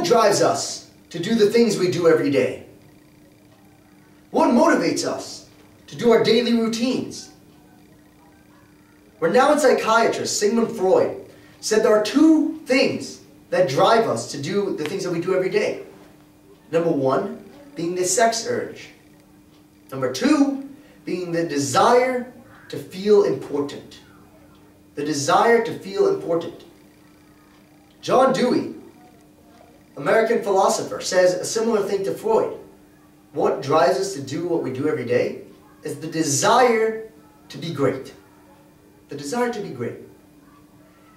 What drives us to do the things we do every day? What motivates us to do our daily routines? Renowned psychiatrist Sigmund Freud said there are two things that drive us to do the things that we do every day. Number one, being the sex urge. Number two, being the desire to feel important. The desire to feel important. John Dewey, American philosopher, says a similar thing to Freud. What drives us to do what we do every day is the desire to be great. The desire to be great.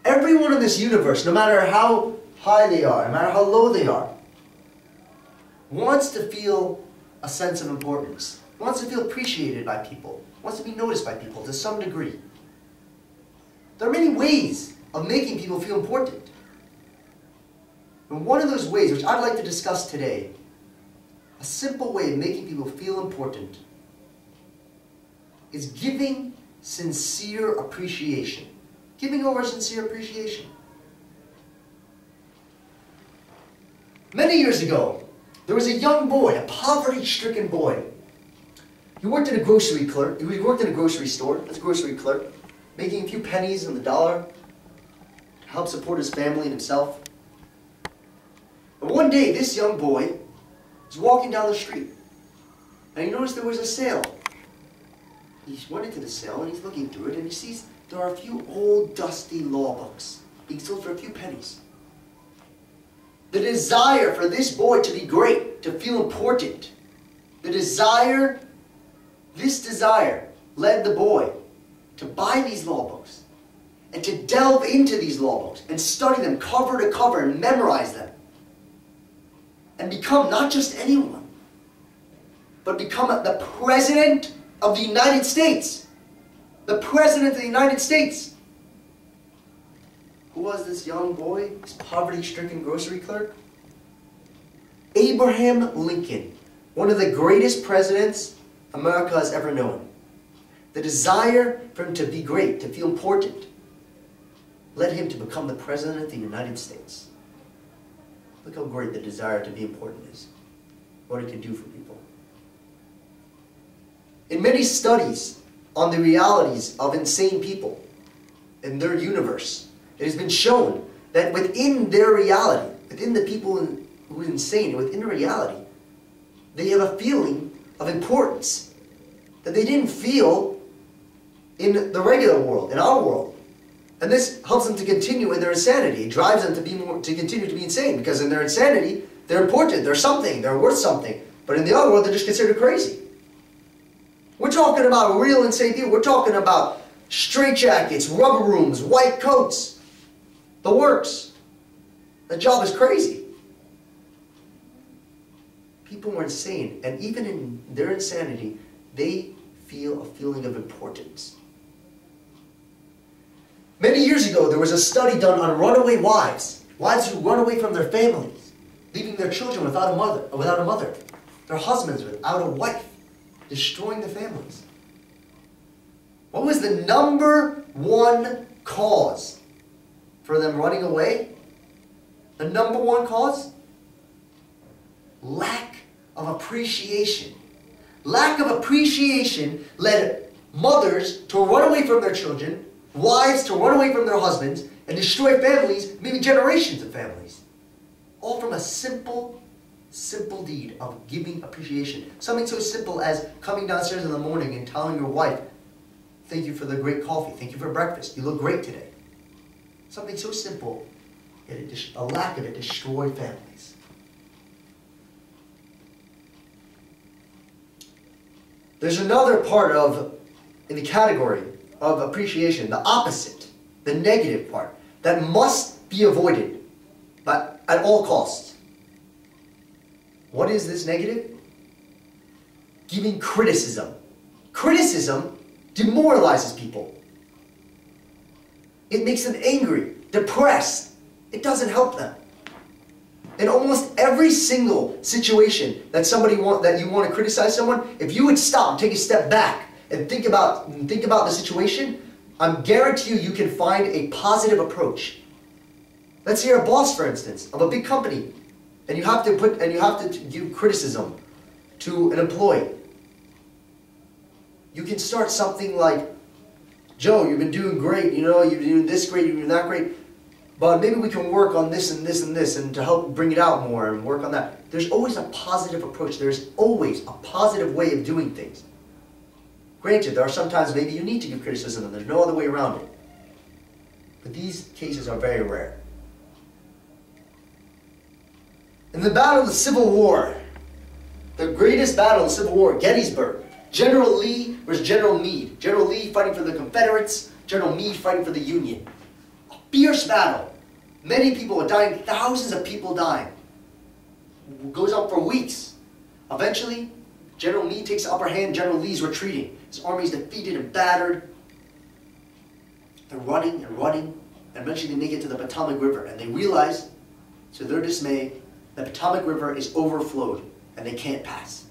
Everyone in this universe, no matter how high they are, no matter how low they are, wants to feel a sense of importance, wants to feel appreciated by people, wants to be noticed by people to some degree. There are many ways of making people feel important. And one of those ways, which I'd like to discuss today, a simple way of making people feel important, is giving sincere appreciation. Giving over sincere appreciation. Many years ago, there was a young boy, a poverty-stricken boy. He worked in a grocery clerk. He worked in a grocery store as a grocery clerk, making a few pennies on the dollar to help support his family and himself. But one day, this young boy was walking down the street, and he noticed there was a sale. He went into the sale, and he's looking through it, and he sees there are a few old, dusty law books being sold for a few pennies. The desire for this boy to be great, to feel important, this desire led the boy to buy these law books and to delve into these law books and study them cover to cover and memorize them and become not just anyone, but become the President of the United States. The President of the United States. Who was this young boy, this poverty-stricken grocery clerk? Abraham Lincoln, one of the greatest presidents America has ever known. The desire for him to be great, to feel important, led him to become the President of the United States. Look how great the desire to be important is, what it can do for people. In many studies on the realities of insane people in their universe, it has been shown that within their reality, within the people who are insane, within their reality, they have a feeling of importance that they didn't feel in the regular world, in our world. And this helps them to continue in their insanity. It drives them to continue to be insane, because in their insanity, they're important, they're something, they're worth something. But in the other world, they're just considered crazy. We're talking about real insane people. We're talking about straitjackets, rubber rooms, white coats, the works. The job is crazy. People were insane, and even in their insanity, they feel a feeling of importance. Many years ago, there was a study done on runaway wives, wives who run away from their families, leaving their children without a mother, their husbands without a wife, destroying the families. What was the number one cause for them running away? The number one cause? Lack of appreciation. Lack of appreciation led mothers to run away from their children, wives to run away from their husbands, and destroy families, maybe generations of families. All from a simple deed of giving appreciation. Something so simple as coming downstairs in the morning and telling your wife, "Thank you for the great coffee. Thank you for breakfast. You look great today." Something so simple, yet a lack of it destroyed families. There's another part in the category of appreciation, the opposite, the negative part, that must be avoided at all costs. What is this negative? Giving criticism. Criticism demoralizes people. It makes them angry, depressed. It doesn't help them. In almost every single situation that you want to criticize someone, if you would stop and take a step back and think about the situation, I'm guarantee you can find a positive approach. Let's say you're a boss, for instance, of a big company, and you have to give criticism to an employee. You can start something like, Joe, you've been doing great, you know, you've been doing this great, you've been that great, but maybe we can work on this and this and this, and to help bring it out more and work on that. There's always a positive approach. There's always a positive way of doing things. Granted, there are sometimes maybe you need to give criticism and there's no other way around it. But these cases are very rare. In the Battle of the Civil War, the greatest battle of the Civil War, Gettysburg, General Lee versus General Meade. General Lee fighting for the Confederates, General Meade fighting for the Union. A fierce battle. Many people are dying, thousands of people dying. It goes on for weeks. Eventually, General Meade takes the upper hand, General Lee's retreating. His army is defeated and battered. They're running and running, and eventually they make it to the Potomac River, and they realize, to their dismay, the Potomac River is overflowed, and they can't pass.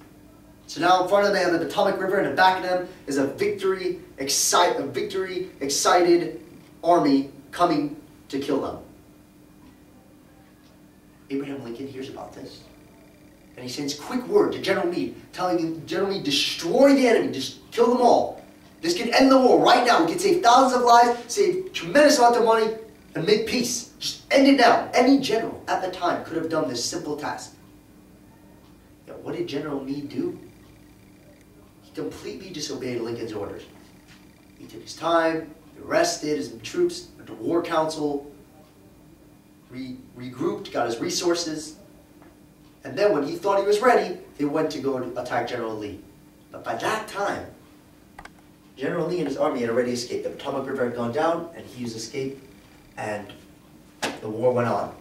So now in front of them they have the Potomac River, and in back of them is a victory excited army coming to kill them. Abraham Lincoln hears about this, and he sends quick word to General Meade, telling him, General Meade, destroy the enemy, just kill them all. This can end the war right now. We can save thousands of lives, save a tremendous amount of money, and make peace. Just end it now. Any general at the time could have done this simple task. Yet what did General Meade do? He completely disobeyed Lincoln's orders. He took his time, he arrested his troops, went to war council, regrouped, got his resources, and then when he thought he was ready, they went to go attack General Lee. But by that time, General Lee and his army had already escaped. The Potomac River had gone down, and he was escaped, and the war went on.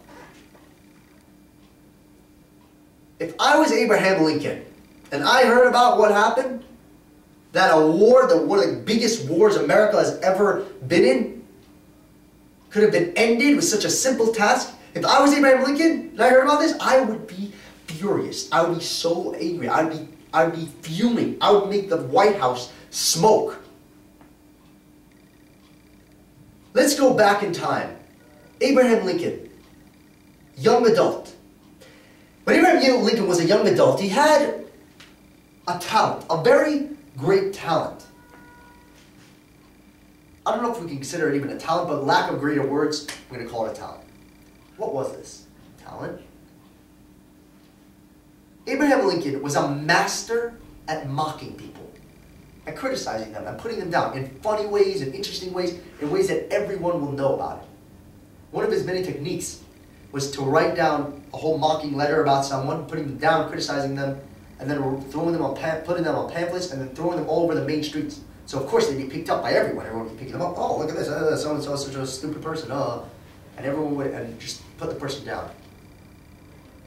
If I was Abraham Lincoln, and I heard about what happened, that a war, one of the biggest wars America has ever been in, could have been ended with such a simple task. If I was Abraham Lincoln, and I heard about this, I would be furious. I would be so angry. I would be fuming. I would make the White House smoke. Let's go back in time. Abraham Lincoln, young adult. When Abraham Lincoln was a young adult, he had a talent, a very great talent. I don't know if we can consider it even a talent, but lack of greater words, I'm going to call it a talent. What was this talent? Abraham Lincoln was a master at mocking people, and criticizing them, and putting them down in funny ways, in interesting ways, in ways that everyone will know about it. One of his many techniques was to write down a whole mocking letter about someone, putting them down, criticizing them, and then putting them on pamphlets, and then throwing them all over the main streets. So of course they'd be picked up by everyone. Everyone would be picking them up. Oh, look at this, so-and-so is such a stupid person. And everyone would just put the person down.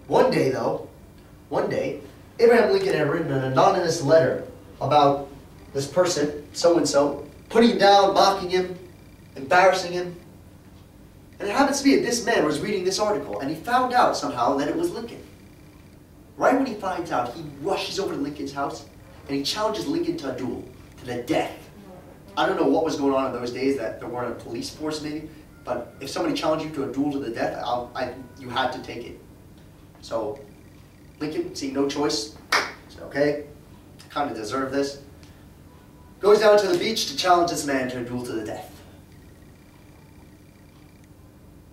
One day, Abraham Lincoln had written an anonymous letter about this person, so-and-so, putting him down, mocking him, embarrassing him. And it happens to be that this man was reading this article, and he found out somehow that it was Lincoln. Right when he finds out, he rushes over to Lincoln's house, and he challenges Lincoln to a duel, to the death. I don't know what was going on in those days, that there weren't a police force maybe, but if somebody challenged you to a duel to the death, you had to take it. So Lincoln, seeing no choice, said, okay, I kind of deserve this. Goes down to the beach to challenge this man to a duel to the death.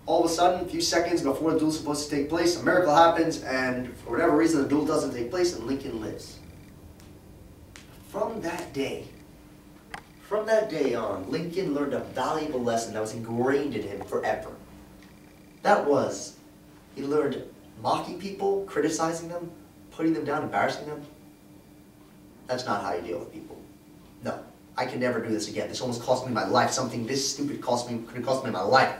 All of a sudden, a few seconds before the duel is supposed to take place, a miracle happens, and for whatever reason, the duel doesn't take place, and Lincoln lives. From that day on, Lincoln learned a valuable lesson that was ingrained in him forever. That was, he learned mocking people, criticizing them, putting them down, embarrassing them. That's not how you deal with people. No, I can never do this again. This almost cost me my life. Something this stupid could have cost me my life.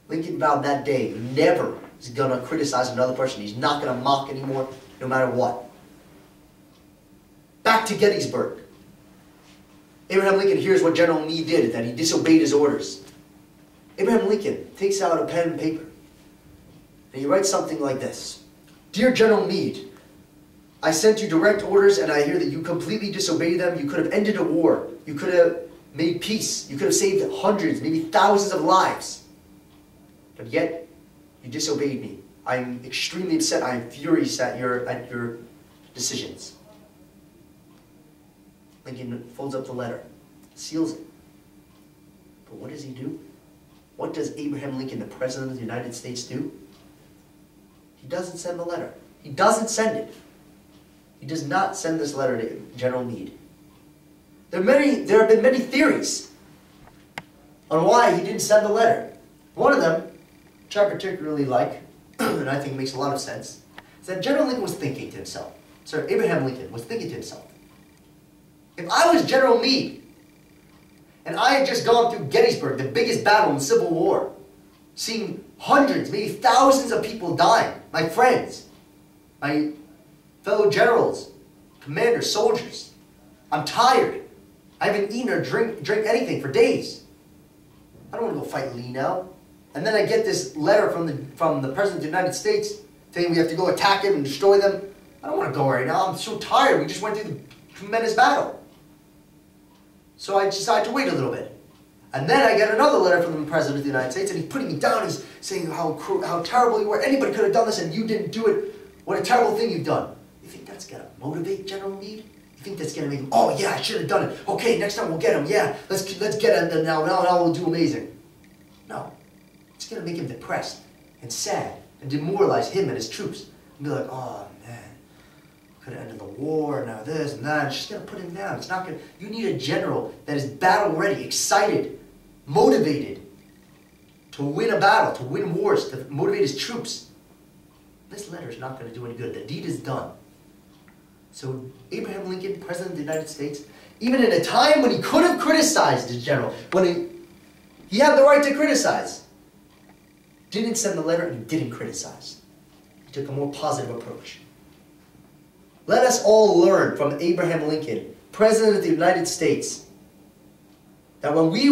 Lincoln vowed that day he never is going to criticize another person. He's not going to mock anymore, no matter what. Back to Gettysburg. Abraham Lincoln hears what General Meade did, that he disobeyed his orders. Abraham Lincoln takes out a pen and paper, and he writes something like this. Dear General Meade, I sent you direct orders, and I hear that you completely disobeyed them. You could have ended a war. You could have made peace. You could have saved hundreds, maybe thousands of lives. But yet, you disobeyed me. I'm extremely upset. I am furious at your decisions. Lincoln folds up the letter, seals it. But what does he do? What does Abraham Lincoln, the President of the United States, do? He doesn't send the letter. He doesn't send it. He does not send this letter to General Meade. There have been many theories on why he didn't send the letter. One of them, which I particularly like, and I think makes a lot of sense, is that General Lincoln was thinking to himself. Sir, Abraham Lincoln was thinking to himself, if I was General Meade, and I had just gone through Gettysburg, the biggest battle in the Civil War, seeing hundreds, maybe thousands of people dying, my friends, my fellow generals, commanders, soldiers, I'm tired. I haven't eaten or drink anything for days. I don't want to go fight Lee now. And then I get this letter from the President of the United States saying we have to go attack him and destroy them. I don't want to go right now. I'm so tired. We just went through the tremendous battle. So I decide to wait a little bit. And then I get another letter from the President of the United States, and he's putting me down. He's saying how terrible you were. Anybody could have done this, and you didn't do it. What a terrible thing you've done. You think that's going to motivate General Meade? You think that's going to make him, oh yeah, I should have done it. Okay, next time we'll get him. Yeah, let's get him now. Now we'll do amazing. No. It's going to make him depressed and sad and demoralize him and his troops. And be like, oh man, could have ended the war, now this and that. It's just going to put him down. It's not going to, you need a general that is battle ready, excited, motivated to win a battle, to win wars, to motivate his troops. This letter is not going to do any good. The deed is done. So Abraham Lincoln, President of the United States, even in a time when he could have criticized his general, when he had the right to criticize, didn't send the letter and he didn't criticize. He took a more positive approach. Let us all learn from Abraham Lincoln, President of the United States, that when we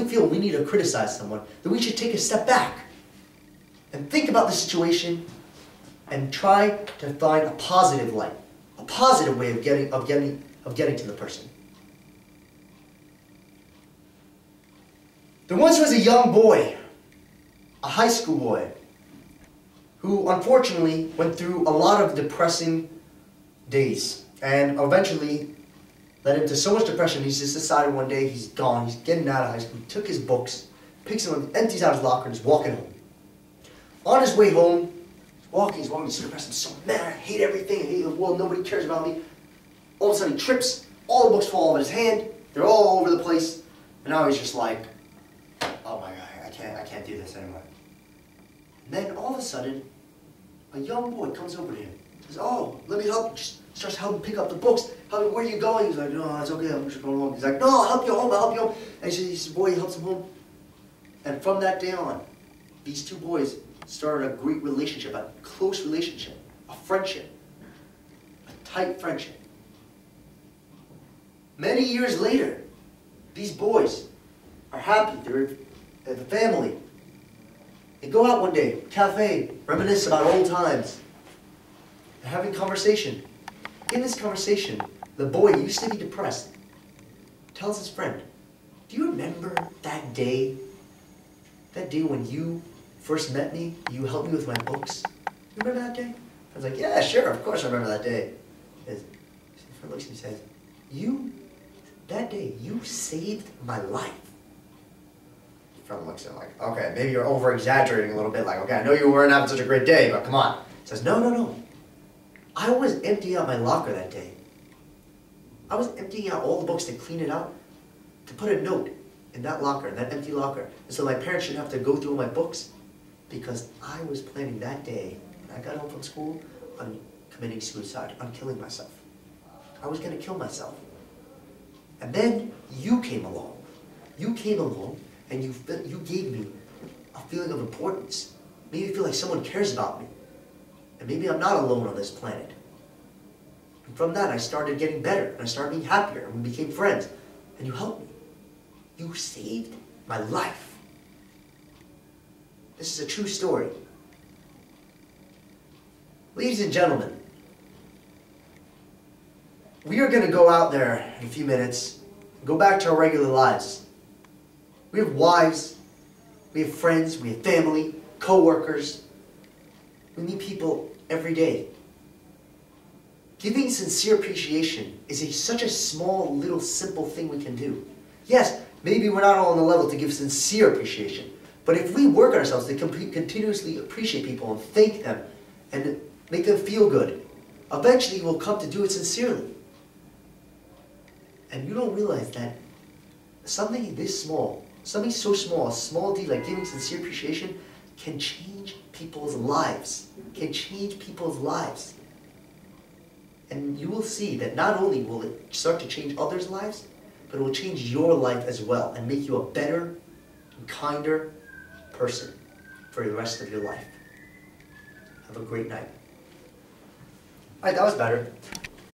feel we need to criticize someone, that we should take a step back and think about the situation and try to find a positive light, a positive way of getting to the person. There once was a young boy, a high school boy, who unfortunately went through a lot of depressing days and eventually led him to so much depression he just decided one day he's gone, he's getting out of high school, he took his books, picks them up, empties out his locker and is walking home. On his way home, he's walking, he's depressed, I'm so mad, I hate everything, I hate the world, nobody cares about me. All of a sudden he trips, all the books fall out of his hand, they're all over the place, and now he's just like, oh my God, I can't do this anymore. And then all of a sudden, a young boy comes over to him, says, oh, let me help you, just starts helping pick up the books. Help me, where are you going? He's like, no, it's okay, I'm just going home. He's like, no, I'll help you home, I'll help you home. And he says, boy, he helps him home. And from that day on, these two boys started a great relationship, a close relationship, a friendship, a tight friendship. Many years later, these boys are happy, they're the family. They go out one day, cafe, reminisce about old times, they're having conversation. In this conversation, the boy used to be depressed, tells his friend, do you remember that day when you first met me, you helped me with my books? You remember that day? I was like, yeah, sure, of course I remember that day. His friend looks at me and says, that day, you saved my life. The friend looks at him like, okay, maybe you're over-exaggerating a little bit, like, okay, I know you weren't having such a great day, but come on. He says, no. I was emptying out my locker that day. I was emptying out all the books to clean it out, to put a note in that locker, in that empty locker, and so my parents shouldn't have to go through all my books, because I was planning that day, when I got home from school, on committing suicide, on killing myself. I was going to kill myself. And then you came along. You came along, and you gave me a feeling of importance. Made me feel like someone cares about me. And maybe I'm not alone on this planet. And from that, I started getting better, and I started being happier, and we became friends. And you helped me. You saved my life. This is a true story. Ladies and gentlemen, we are going to go out there in a few minutes, go back to our regular lives. We have wives, we have friends, we have family, co-workers, We meet people every day. Giving sincere appreciation is such a small, little, simple thing we can do. Yes, maybe we're not all on the level to give sincere appreciation, but if we work on ourselves to continuously appreciate people and thank them and make them feel good, eventually we'll come to do it sincerely. And you don't realize that something this small, something so small, a small deed like giving sincere appreciation can change people's lives. Can change people's lives. And you will see that not only will it start to change others' lives, but it will change your life as well and make you a better and kinder person for the rest of your life. Have a great night. Alright, that was better.